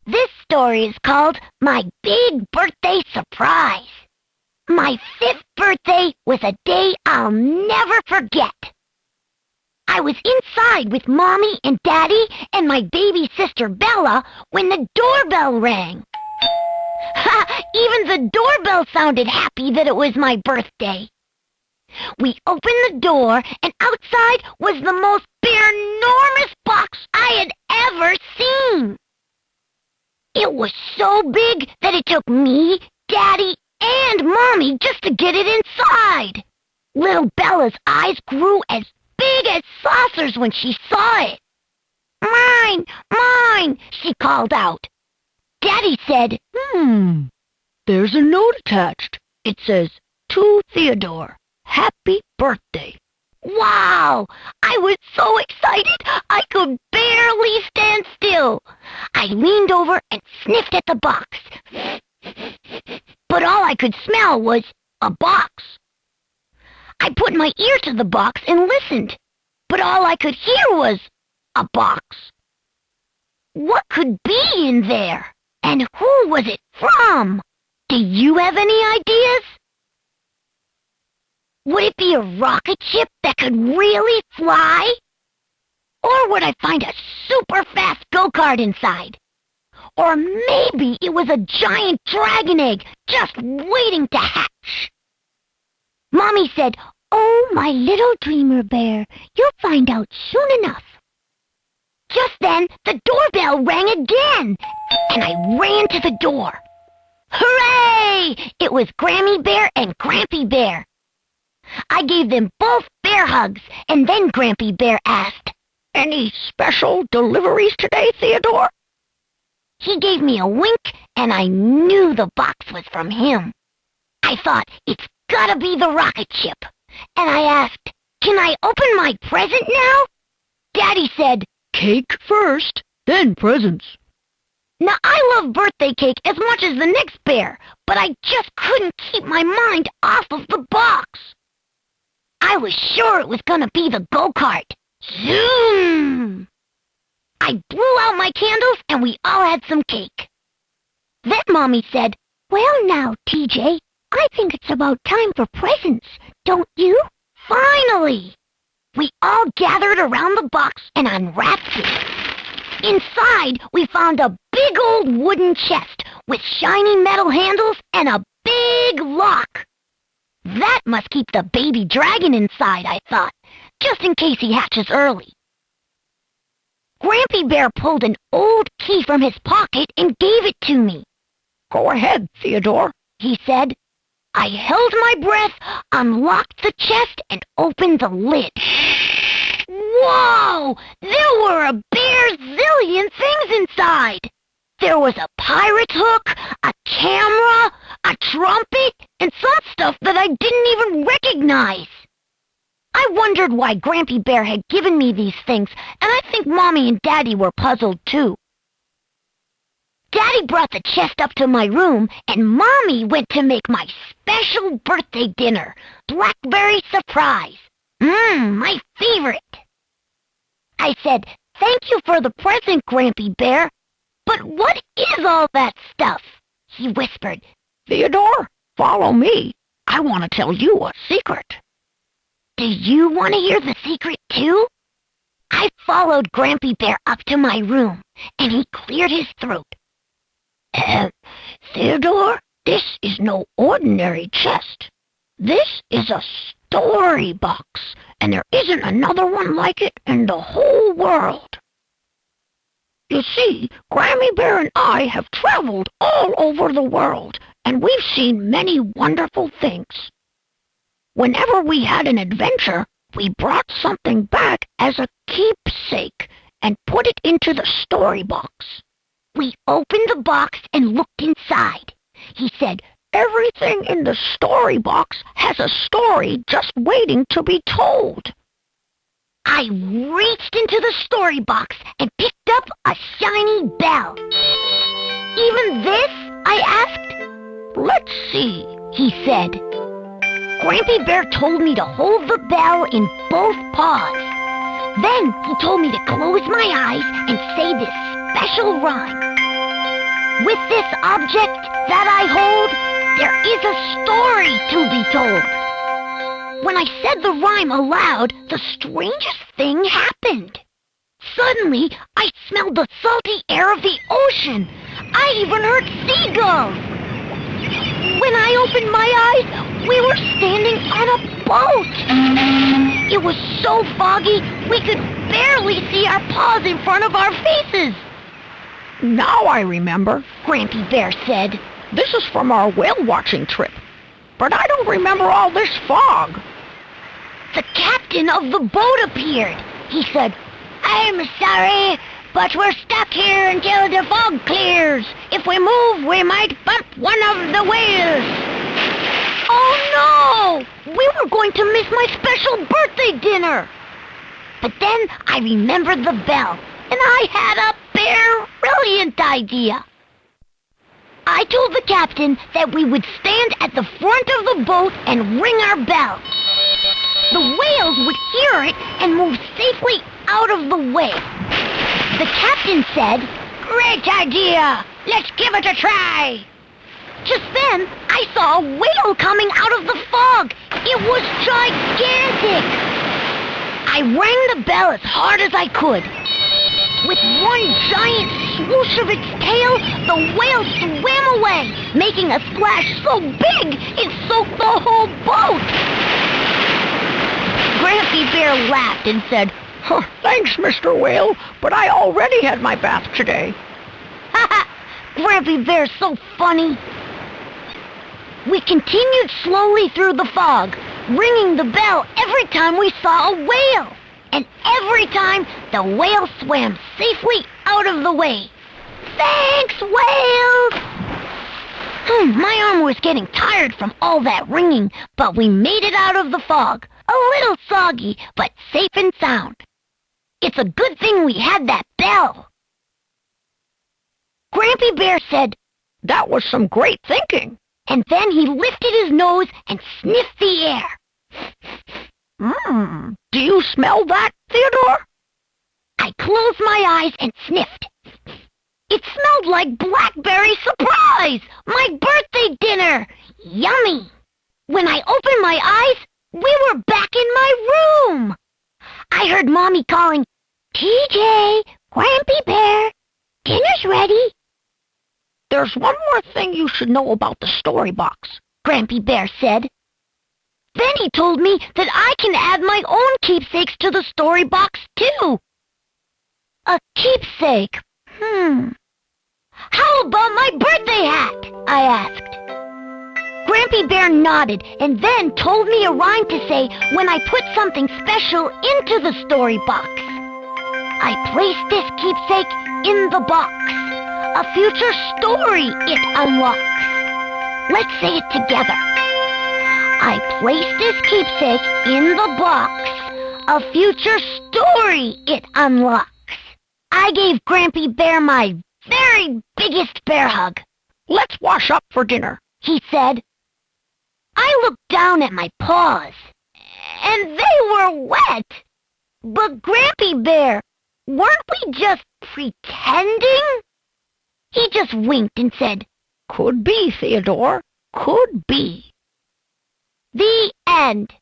This story is called My Big Birthday Surprise. My 5th birthday was a day I'll never forget. I was inside with Mommy and Daddy and my baby sister Bella when the doorbell rang. Even the doorbell sounded happy that it was my birthday. We opened the door, and outside was the most enormous box I had ever seen. It was so big that it took me, Daddy, and Mommy just to get it inside. Little Bella's eyes grew as big as saucers when she saw it. "Mine, mine," she called out. Daddy said, There's a note attached. It says, "To Theodore, happy birthday." Wow! I was so excited I could barely stand still. I leaned over and sniffed at the box. But all I could smell was a box. I put my ear to the box and listened, but all I could hear was a box. What could be in there? And who was it from? Do you have any ideas? Would it be a rocket ship that could really fly? Or would I find a super fast go-kart inside? Or maybe it was a giant dragon egg just waiting to hatch. Mommy said, "Oh, my little dreamer bear, you'll find out soon enough." Just then, the doorbell rang again, and I ran to the door. Hooray! It was Grammy Bear and Grampy Bear. I gave them both bear hugs, and then Grampy Bear asked, Any special deliveries today, Theodore? He gave me a wink, and I knew the box was from him. I thought, it's gotta be the rocket ship. And I asked, "Can I open my present now?" Daddy said, Cake first, then presents. Now, I love birthday cake as much as the next bear, but I just couldn't keep my mind off of the box. I was sure it was gonna be the go-kart. Zoom! I blew out my candles, and we all had some cake. Then Mommy said, "Well now, TJ, I think it's about time for presents, don't you?" Finally! We all gathered around the box and unwrapped it. Inside, we found a big old wooden chest with shiny metal handles and a big lock. That must keep the baby dragon inside, I thought, just in case he hatches early. Grampy Bear pulled an old key from his pocket and gave it to me. Go ahead, Theodore, he said. I held my breath, unlocked the chest, and opened the lid. Whoa! There were a zillion things inside. There was a pirate's hook, a camera, a trumpet, and some stuff that I didn't even recognize. I wondered why Grampy Bear had given me these things, and I think Mommy and Daddy were puzzled too. Daddy brought the chest up to my room, and Mommy went to make my special birthday dinner, blackberry surprise. My favorite. I said, "Thank you for the present, Grampy Bear. But what is all that stuff?" He whispered. Theodore, follow me. I want to tell you a secret. Do you want to hear the secret too? I followed Grampy Bear up to my room, and he cleared his throat. Theodore, this is no ordinary chest. This is a story box, and there isn't another one like it in the whole world. You see, Grammy Bear and I have traveled all over the world, and we've seen many wonderful things. Whenever we had an adventure, we brought something back as a keepsake and put it into the story box. We opened the box and looked inside. He said, Everything in the story box has a story just waiting to be told. I reached into the story box and picked up a shiny bell. Even this? I asked. Let's see, he said. Grampy Bear told me to hold the bell in both paws. Then he told me to close my eyes and say this special rhyme. With this object that I hold, there is a story to be told. When I said the rhyme aloud, the strangest thing happened. Suddenly, I smelled the salty air of the ocean. I even heard seagulls. When I opened my eyes, we were standing on a boat. It was so foggy, we could barely see our paws in front of our faces. Now I remember, Grampy Bear said. This is from our whale-watching trip. But I don't remember all this fog. The captain of the boat appeared. He said, I'm sorry, but we're stuck here until the fog clears. If we move, we might bump one of the whales. Oh no! We were going to miss my special birthday dinner. But then I remembered the bell, and I had a brilliant idea. I told the captain that we would stand at the front of the boat and ring our bell. The whales would hear it and move safely out of the way. The captain said, Great idea! Let's give it a try! Just then, I saw a whale coming out of the fog. It was gigantic! I rang the bell as hard as I could. With one giant swoosh of its tail, the whale swam away, making a splash so big it soaked the whole boat. Grampy Bear laughed and said, Thanks, Mr. Whale, but I already had my bath today. Ha ha! Grampy Bear's so funny. We continued slowly through the fog, ringing the bell every time we saw a whale. And every time, the whale swam safely out of the way. Thanks, whales! My arm was getting tired from all that ringing, but we made it out of the fog. A little soggy, but safe and sound. It's a good thing we had that bell. Grampy Bear said, That was some great thinking. And then he lifted his nose and sniffed the air. Do you smell that, Theodore? I closed my eyes and sniffed. It smelled like blackberry surprise! My birthday dinner! Yummy! When I opened my eyes, we were back in my room! I heard Mommy calling, TJ, Grampy Bear, dinner's ready. There's one more thing you should know about the story box, Grampy Bear said. Then he told me that I can add my own keepsakes to the story box, too. A keepsake? How about my birthday hat? I asked. Grampy Bear nodded and then told me a rhyme to say when I put something special into the story box. I placed this keepsake in the box. A future story it unlocks. Let's say it together. I placed this keepsake in the box. A future story it unlocks. I gave Grampy Bear my very biggest bear hug. Let's wash up for dinner, he said. I looked down at my paws, and they were wet. But Grampy Bear, weren't we just pretending? He just winked and said, Could be, Theodore, could be. The end.